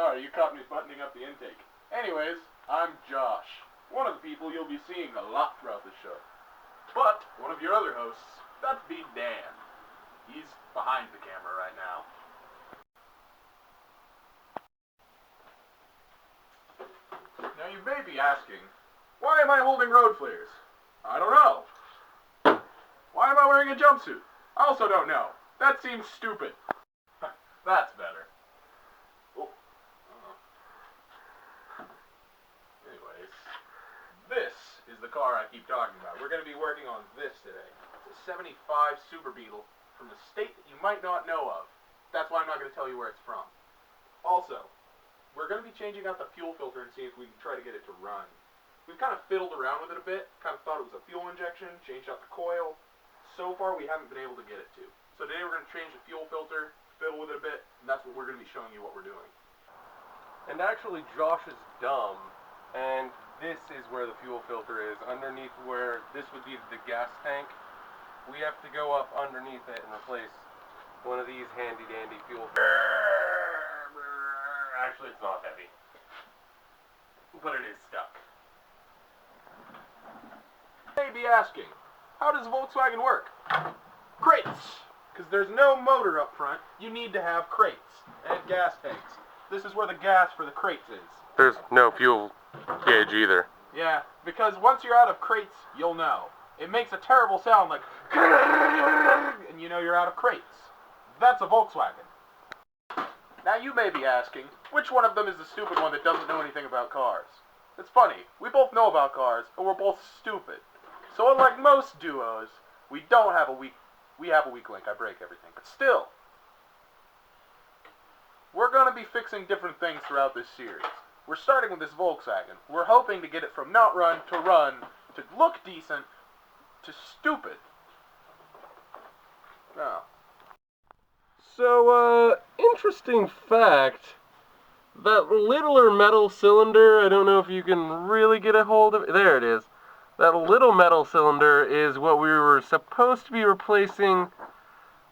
sorry, you caught me buttoning up the intake. Anyways, I'm Josh, one of the people you'll be seeing a lot throughout the show. But one of your other hosts, that'd be Dan. He's behind the camera right now. Now you may be asking, why am I holding road flares? I don't know. Why am I wearing a jumpsuit? I also don't know. That seems stupid. That's better. Oh. Anyways, this is the car I keep talking about. We're going to be working on this today. It's a 75 Super Beetle from a state that you might not know of. That's why I'm not going to tell you where it's from. Also, we're going to be changing out the fuel filter and see if we can try to get it to run. We've kind of fiddled around with it a bit, kind of thought it was a fuel injection, changed out the coil. So far, we haven't been able to get it to. So today we're going to change the fuel filter, fiddle with it a bit, and that's what we're going to be showing you what we're doing. And actually, Josh is dumb, and this is where the fuel filter is, underneath where this would be the gas tank. We have to go up underneath it and replace one of these handy-dandy fuel filters. Actually, it's not heavy, but it is stuck. You may be asking, how does Volkswagen work? Crates! Because there's no motor up front, you need to have crates and gas tanks. This is where the gas for the crates is. There's no fuel gauge either. Yeah, because once you're out of crates, you'll know. It makes a terrible sound like and you know you're out of crates. That's a Volkswagen. Now you may be asking, which one of them is the stupid one that doesn't know anything about cars? It's funny, we both know about cars, but we're both stupid. So unlike most duos, we have a weak link, I break everything. But still, we're going to be fixing different things throughout this series. We're starting with this Volkswagen. We're hoping to get it from not run, to look decent, to stupid. Now, so, interesting fact, that littler metal cylinder, I don't know if you can really get a hold of it, there it is. That little metal cylinder is what we were supposed to be replacing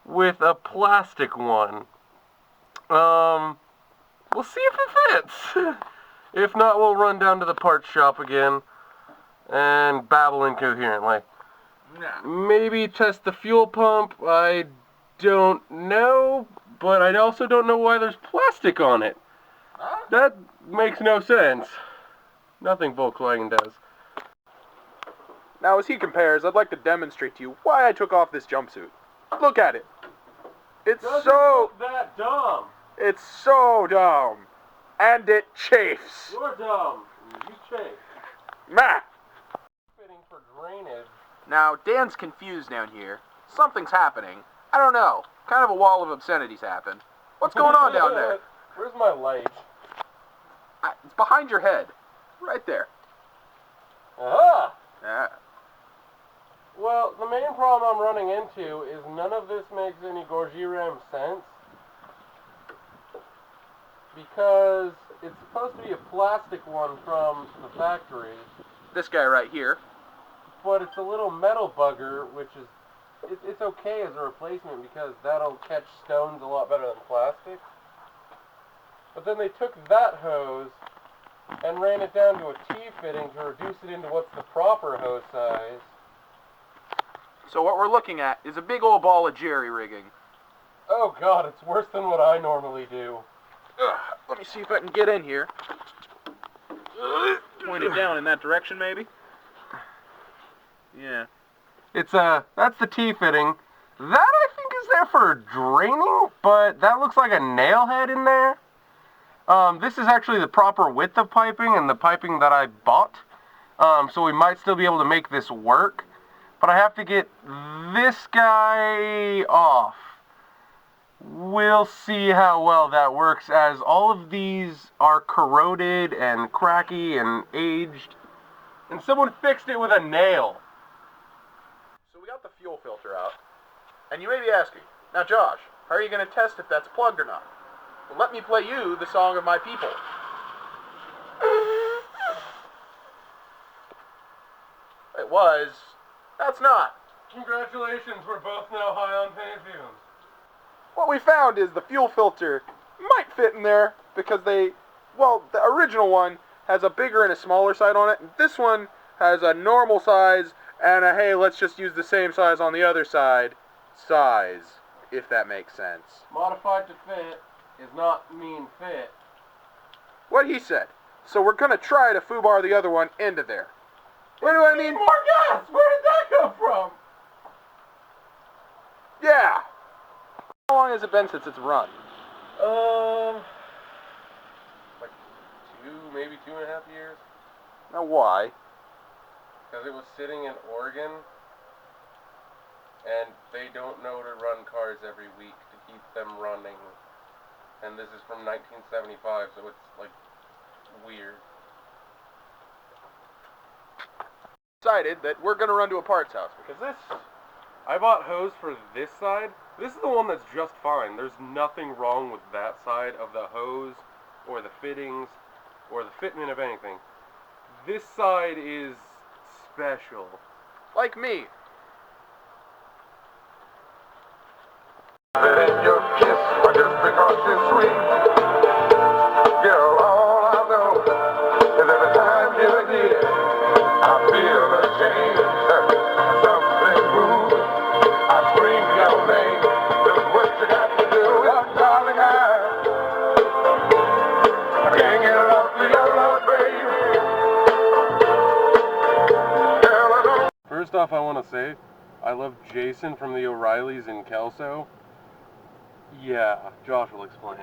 with a plastic one. We'll see if it fits. If not, we'll run down to the parts shop again and babble incoherently. Maybe test the fuel pump, I don't know, but I also don't know why there's plastic on it. That makes no sense. Nothing Volkswagen does. Now as he compares, I'd like to demonstrate to you why I took off this jumpsuit. Look at it. It's that dumb. It's so dumb. And it chafes. You're dumb. You chafe. Meh. Fitting for drainage. Now, Dan's confused down here. Something's happening. I don't know. Kind of a wall of obscenities happened. What's going on down there? Where's my light? It's behind your head. Right there. Aha! Yeah. Well, the main problem I'm running into is none of this makes any Gorgiram sense. Because it's supposed to be a plastic one from the factory. This guy right here. But it's a little metal bugger, which is, it's okay as a replacement because that'll catch stones a lot better than plastic. But then they took that hose and ran it down to a T-fitting to reduce it into what's the proper hose size. So what we're looking at is a big old ball of jerry-rigging. Oh god, it's worse than what I normally do. Let me see if I can get in here. Point it down in that direction, maybe? Yeah. It's that's the T-fitting. That I think is there for draining, but that looks like a nail head in there. This is actually the proper width of piping and the piping that I bought. So we might still be able to make this work. But I have to get this guy off. We'll see how well that works, as all of these are corroded and cracky and aged. And someone fixed it with a nail. So we got the fuel filter out. And you may be asking, now Josh, how are you going to test if that's plugged or not? Well, let me play you the song of my people. It was. That's not. Congratulations, we're both now high on pain fumes. What we found is the fuel filter might fit in there because the original one has a bigger and a smaller side on it. This one has a normal size and a, hey, let's just use the same size on the other side size, if that makes sense. Modified to fit is not mean fit. What he said. So we're going to try to foobar the other one into there. What do I mean? More gas! Where did that come from? Yeah. How long has it been since it's run? Like maybe 2.5 years. Now why? Because it was sitting in Oregon, and they don't know to run cars every week to keep them running. And this is from 1975, so it's like weird. Decided that we're going to run to a parts house because I bought hose for this side. This is the one that's just fine. There's nothing wrong with that side of the hose or the fittings or the fitment of anything. This side is special. like me. Your kiss, just because you're sweet. Girl, all I know is every time you're here, I feel a change. Something moves. I scream your name. That's what you got to do. Darling, I can't get enough of your love, baby. Girl, I don't. First off, I want to say, I love Jason from the O'Reillys in Kelso. Yeah, Josh will explain.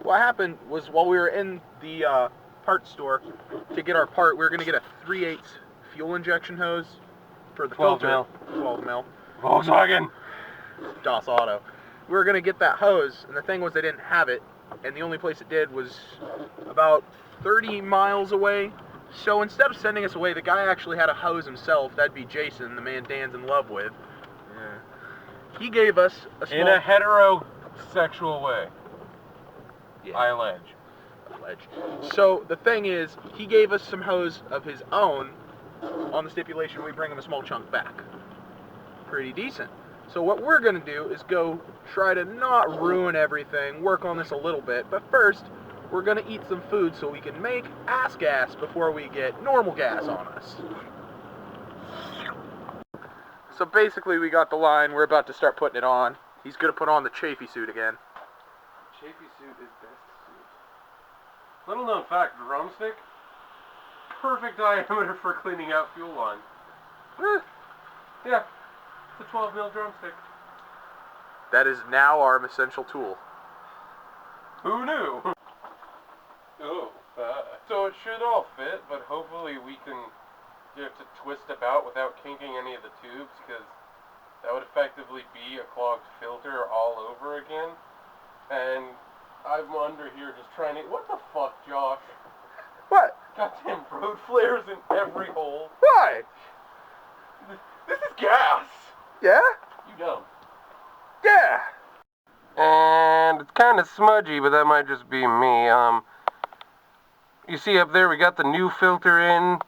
What happened was while we were in the parts store to get our part, we were going to get a 3/8 fuel injection hose for the 12 filter. mil. 12 mil. Volkswagen! DOS Auto. We were going to get that hose, and the thing was they didn't have it, and the only place it did was about 30 miles away. So instead of sending us away, the guy actually had a hose himself. That'd be Jason, the man Dan's in love with. Yeah. He gave us a small... In a heterosexual way. Yeah. I allege. So the thing is, he gave us some hose of his own on the stipulation we bring him a small chunk back. Pretty decent. So what we're going to do is go try to not ruin everything, work on this a little bit, but first we're going to eat some food so we can make ass gas before we get normal gas on us. So basically we got the line, we're about to start putting it on. He's going to put on the chafee suit again. Chafee suit is best suit. Little known fact, drumstick, perfect diameter for cleaning out fuel line. Yeah, it's a 12 mil drumstick. That is now our essential tool. Who knew? Oh, so it should all fit, but hopefully we can get it to twist about without kinking any of the tubes, because that would effectively be a clogged filter all over again. And I'm under here just trying to... What the fuck, Josh? What? Goddamn road flares in every hole. Why? This is gas! Yeah? You dumb. Yeah! And it's kind of smudgy, but that might just be me. You see up there, we got the new filter in,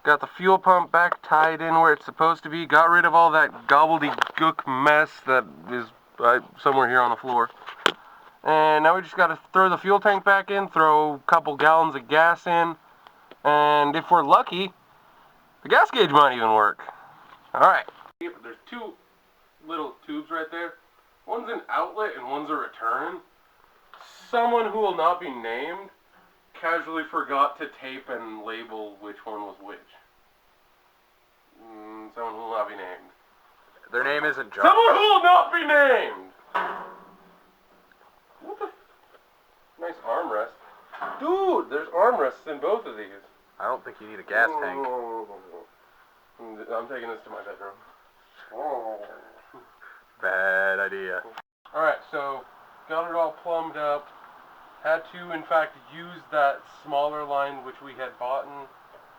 got the fuel pump back tied in where it's supposed to be, got rid of all that gobbledygook mess that is somewhere here on the floor. And now we just got to throw the fuel tank back in, throw a couple gallons of gas in, and if we're lucky, the gas gauge might even work. Alright. There's two little tubes right there. One's an outlet and one's a return. Someone who will not be named casually forgot to tape and label which one was which. Someone who will not be named. Their name isn't Josh. Someone who will not be named! What the... Nice armrest. Dude, there's armrests in both of these. I don't think you need a gas tank. I'm taking this to my bedroom. Bad idea. Alright, so got it all plumbed up. Had to, in fact, use that smaller line which we had bought.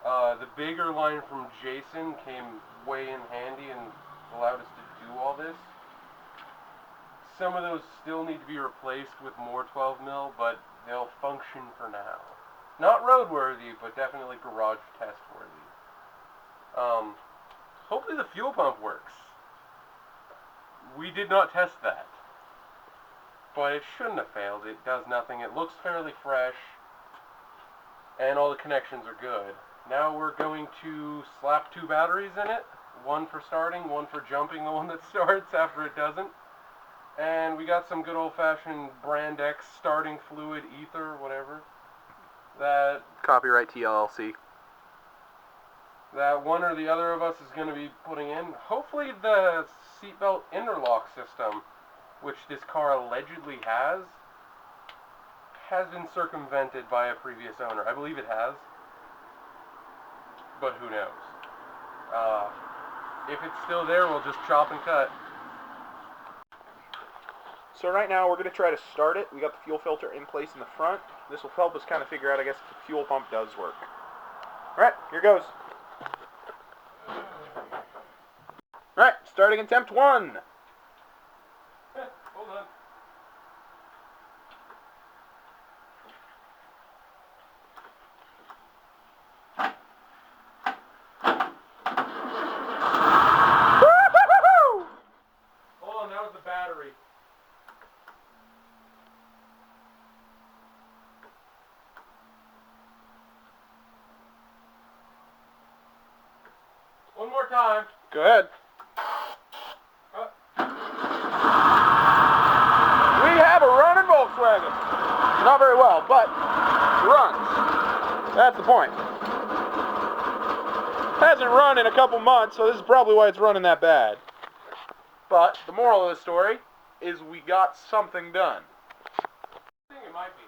The bigger line from Jason came way in handy and allowed us to do all this. Some of those still need to be replaced with more 12 mil, but they'll function for now. Not roadworthy, but definitely garage test worthy. Hopefully the fuel pump works. We did not test that. but it shouldn't have failed. It does nothing. It looks fairly fresh, and all the connections are good. Now we're going to slap 2 batteries in it, one for starting, one for jumping the one that starts after it doesn't. And we got some good old-fashioned brand X starting fluid, ether, whatever. That Copyright TLC. That one or the other of us is going to be putting in. Hopefully the seatbelt interlock system, which this car allegedly has been circumvented by a previous owner. I believe it has, but who knows? If it's still there, we'll just chop and cut. So right now we're going to try to start it. We got the fuel filter in place in the front. This will help us kind of figure out, I guess, if the fuel pump does work. Alright, here goes. Alright, starting attempt 1. Hold on. Woo-hoo-hoo-hoo! Hold on, that was the battery. One more time. Go ahead. We have a running Volkswagen. Not very well, but runs. That's the point. Hasn't run in a couple months, so this is probably why it's running that bad. But the moral of the story is we got something done. I think it might be.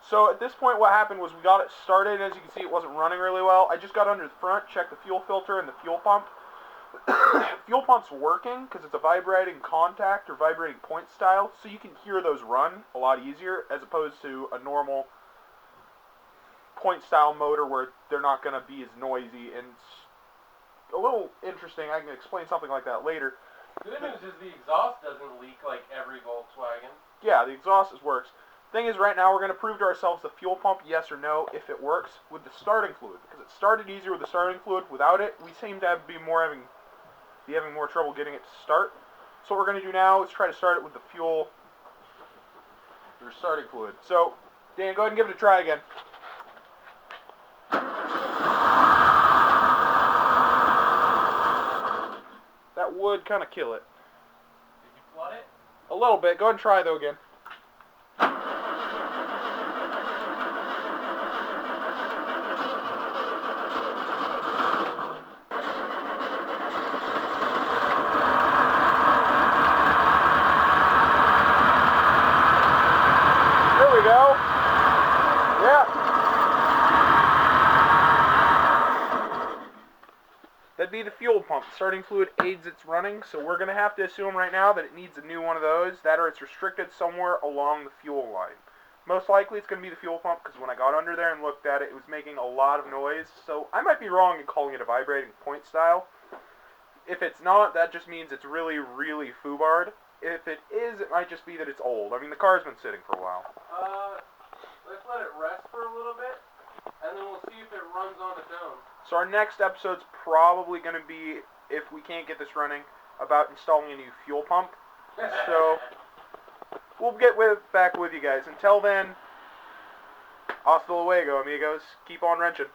So at this point what happened was we got it started. As you can see, it wasn't running really well. I just got under the front, checked the fuel filter and the fuel pump. Fuel pump's working because it's a vibrating contact or vibrating point style, so you can hear those run a lot easier as opposed to a normal point style motor where they're not going to be as noisy. And it's a little interesting. I can explain something like that later. The good news is the exhaust doesn't leak like every Volkswagen. Yeah, the exhaust works. Thing is, right now we're going to prove to ourselves the fuel pump, yes or no, if it works with the starting fluid, because it started easier with the starting fluid. Without it, we seem to be having more trouble getting it to start. So what we're going to do now is try to start it with the fuel or starting fluid. So, Dan, go ahead and give it a try again. That would kind of kill it. Did you flood it? A little bit. Go ahead and try, though, again. There we go. Yeah. That'd be the fuel pump. Starting fluid aids its running, so we're going to have to assume right now that it needs a new one of those, that or it's restricted somewhere along the fuel line. Most likely it's going to be the fuel pump, because when I got under there and looked at it, it was making a lot of noise, so I might be wrong in calling it a vibrating point style. If it's not, that just means it's really, really foobarred. If it is, it might just be that it's old. I mean, the car's been sitting for a while. Let's let it rest for a little bit, and then we'll see if it runs on its own. So our next episode's probably going to be, if we can't get this running, about installing a new fuel pump. So we'll get back with you guys. Until then, hasta luego, amigos. Keep on wrenching.